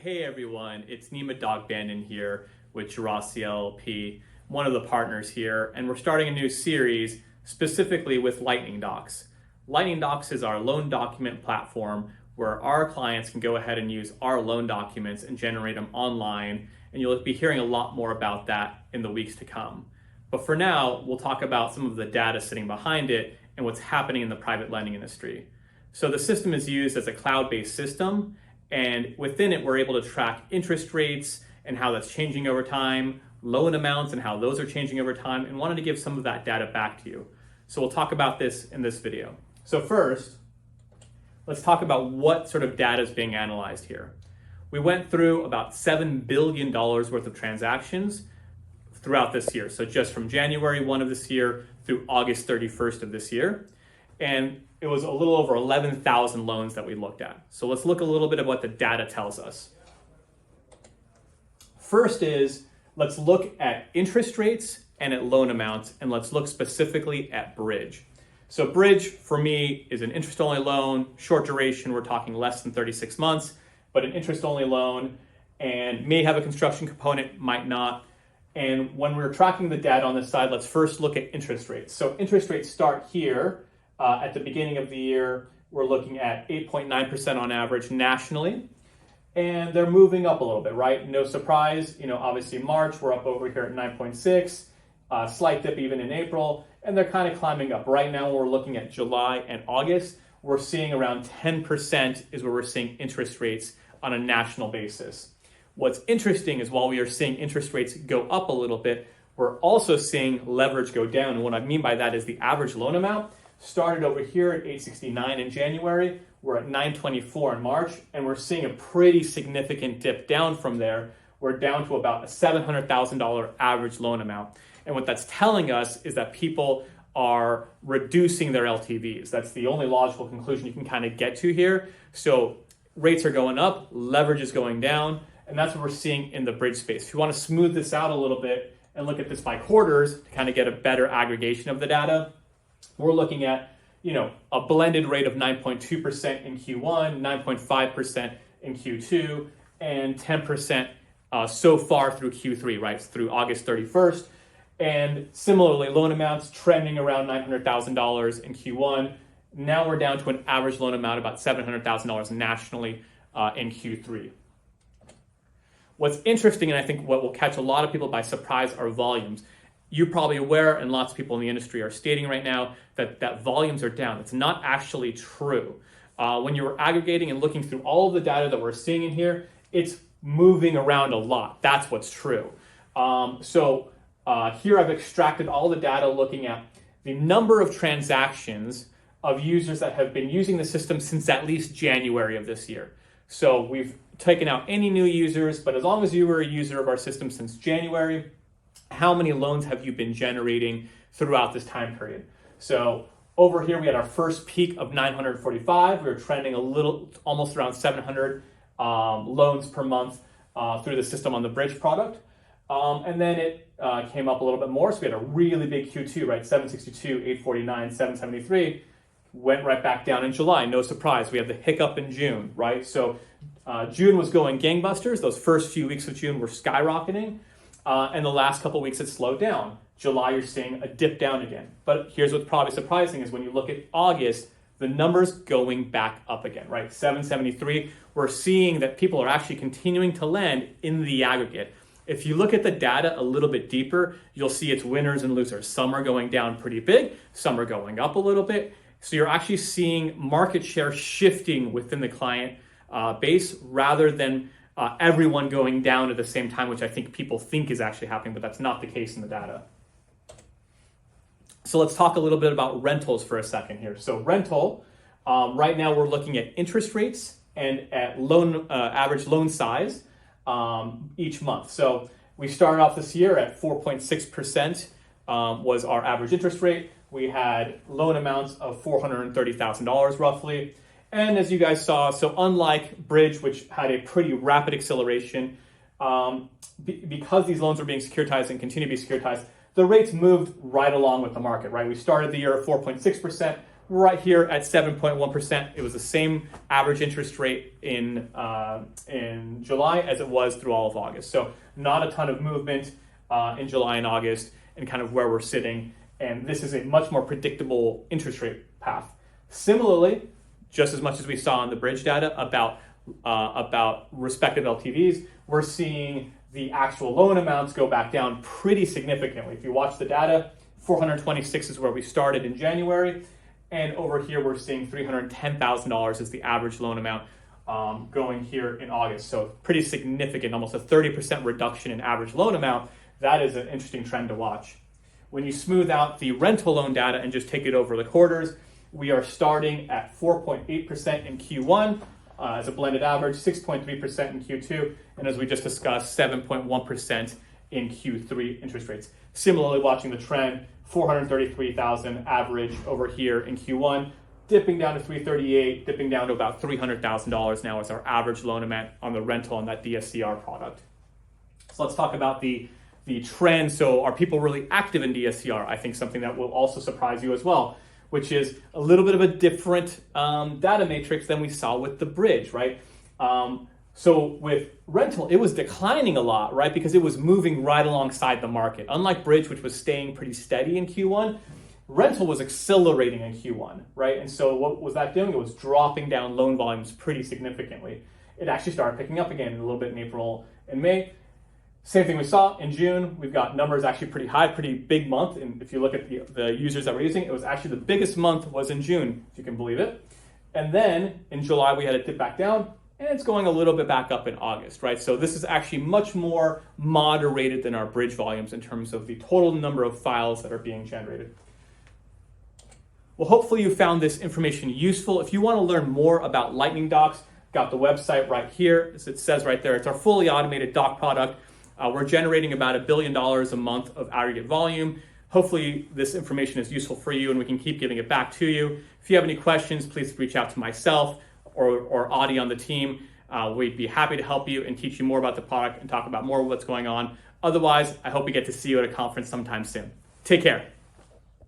Hey everyone, it's Nima Dogbandin here with Jurasi LLP, one of the partners here, and we're starting a new series specifically with Lightning Docs. Lightning Docs is our loan document platform where our clients can go ahead and use our loan documents and generate them online, and you'll be hearing a lot more about that in the weeks to come. But for now, we'll talk about some of the data sitting behind it and what's happening in the private lending industry. So the system is used as a cloud-based system, and within it, we're able to track interest rates and how that's changing over time, loan amounts and how those are changing over time, and wanted to give some of that data back to you. So we'll talk about this in this video. So first, let's talk about what sort of data is being analyzed here. We went through about $7 billion worth of transactions throughout this year. So just from January 1 of this year through August 31st of this year. And it was a little over 11,000 loans that we looked at. So let's look a little bit at what the data tells us. First is, let's look at interest rates and at loan amounts, and let's look specifically at bridge. So bridge for me is an interest-only loan, short duration, we're talking less than 36 months, but an interest-only loan and may have a construction component, might not. And when we're tracking the data on this side, let's first look at interest rates. So interest rates start here. At the beginning of the year, we're looking at 8.9% on average nationally, and they're moving up a little bit, right? No surprise, obviously March, we're up over here at 9.6, slight dip even in April, and they're kind of climbing up. Right now, we're looking at July and August, we're seeing around 10% is where we're seeing interest rates on a national basis. What's interesting is while we are seeing interest rates go up a little bit, we're also seeing leverage go down. And what I mean by that is the average loan amount started over here at 869 in January, we're at 924 in March, and we're seeing a pretty significant dip down from there. We're down to about a $700,000 average loan amount. And what that's telling us is that people are reducing their LTVs. That's the only logical conclusion you can kind of get to here. So rates are going up, leverage is going down, and that's what we're seeing in the bridge space. If you want to smooth this out a little bit and look at this by quarters to kind of get a better aggregation of the data, we're looking at, a blended rate of 9.2% in Q1, 9.5% in Q2, and 10% so far through Q3, right? Through August 31st. And similarly, loan amounts trending around $900,000 in Q1. Now we're down to an average loan amount about $700,000 nationally in Q3. What's interesting, and I think what will catch a lot of people by surprise, are volumes. You're probably aware, and lots of people in the industry are stating right now, that volumes are down. It's not actually true. When you're aggregating and looking through all of the data that we're seeing in here, it's moving around a lot. That's what's true. So here I've extracted all the data looking at the number of transactions of users that have been using the system since at least January of this year. So we've taken out any new users, but as long as you were a user of our system since January, how many loans have you been generating throughout this time period? So over here, we had our first peak of 945. We were trending a little, almost around 700 loans per month through the system on the bridge product. And then it came up a little bit more. So we had a really big Q2, right? 762, 849, 773. Went right back down in July. No surprise. We had the hiccup in June, right? So June was going gangbusters. Those first few weeks of June were skyrocketing. And the last couple of weeks it slowed down. July, you're seeing a dip down again. But here's what's probably surprising is when you look at August, the numbers going back up again, right? 773, we're seeing that people are actually continuing to lend in the aggregate. If you look at the data a little bit deeper, you'll see it's winners and losers. Some are going down pretty big, some are going up a little bit. So you're actually seeing market share shifting within the client base rather than everyone going down at the same time, which I think people think is actually happening, but that's not the case in the data. So let's talk a little bit about rentals for a second here. So rental, right now we're looking at interest rates and at loan average loan size each month. So we started off this year at 4.6% was our average interest rate. We had loan amounts of $430,000 roughly. And as you guys saw, so unlike bridge, which had a pretty rapid acceleration, because these loans are being securitized and continue to be securitized, the rates moved right along with the market, right? We started the year at 4.6%. right here at 7.1%. It was the same average interest rate in July as it was through all of August. So not a ton of movement in July and August, and kind of where we're sitting. And this is a much more predictable interest rate path. Similarly, just as much as we saw in the bridge data about respective LTVs, we're seeing the actual loan amounts go back down pretty significantly. If you watch the data, 426 is where we started in January, and over here we're seeing $310,000 is the average loan amount going here in August. So pretty significant, almost a 30% reduction in average loan amount. That is an interesting trend to watch. When you smooth out the rental loan data and just take it over the quarters, we are starting at 4.8% in Q1 as a blended average, 6.3% in Q2, and as we just discussed, 7.1% in Q3 interest rates. Similarly, watching the trend, 433,000 average over here in Q1, dipping down to 338, dipping down to about $300,000 now as our average loan amount on the rental on that DSCR product. So let's talk about the trend. So are people really active in DSCR? I think something that will also surprise you as well, which is a little bit of a different data matrix than we saw with the bridge, right? So with rental, it was declining a lot, right? Because it was moving right alongside the market. Unlike bridge, which was staying pretty steady in Q1, rental was accelerating in Q1, right? And so what was that doing? It was dropping down loan volumes pretty significantly. It actually started picking up again a little bit in April and May. Same thing we saw in June. We've got numbers actually pretty high, pretty big month. And if you look at the users that we're using, it was actually the biggest month was in June, if you can believe it. And then in July, we had a dip back down, and it's going a little bit back up in August, right? So this is actually much more moderated than our bridge volumes in terms of the total number of files that are being generated. Well, hopefully you found this information useful. If you want to learn more about Lightning Docs, got the website right here. As it says right there, it's our fully automated doc product. We're generating about $1 billion a month of aggregate volume. Hopefully this information is useful for you and we can keep giving it back to you. If you have any questions, please reach out to myself or Adi on the team. We'd be happy to help you and teach you more about the product and talk about more of what's going on. Otherwise, I hope we get to see you at a conference sometime soon. Take care.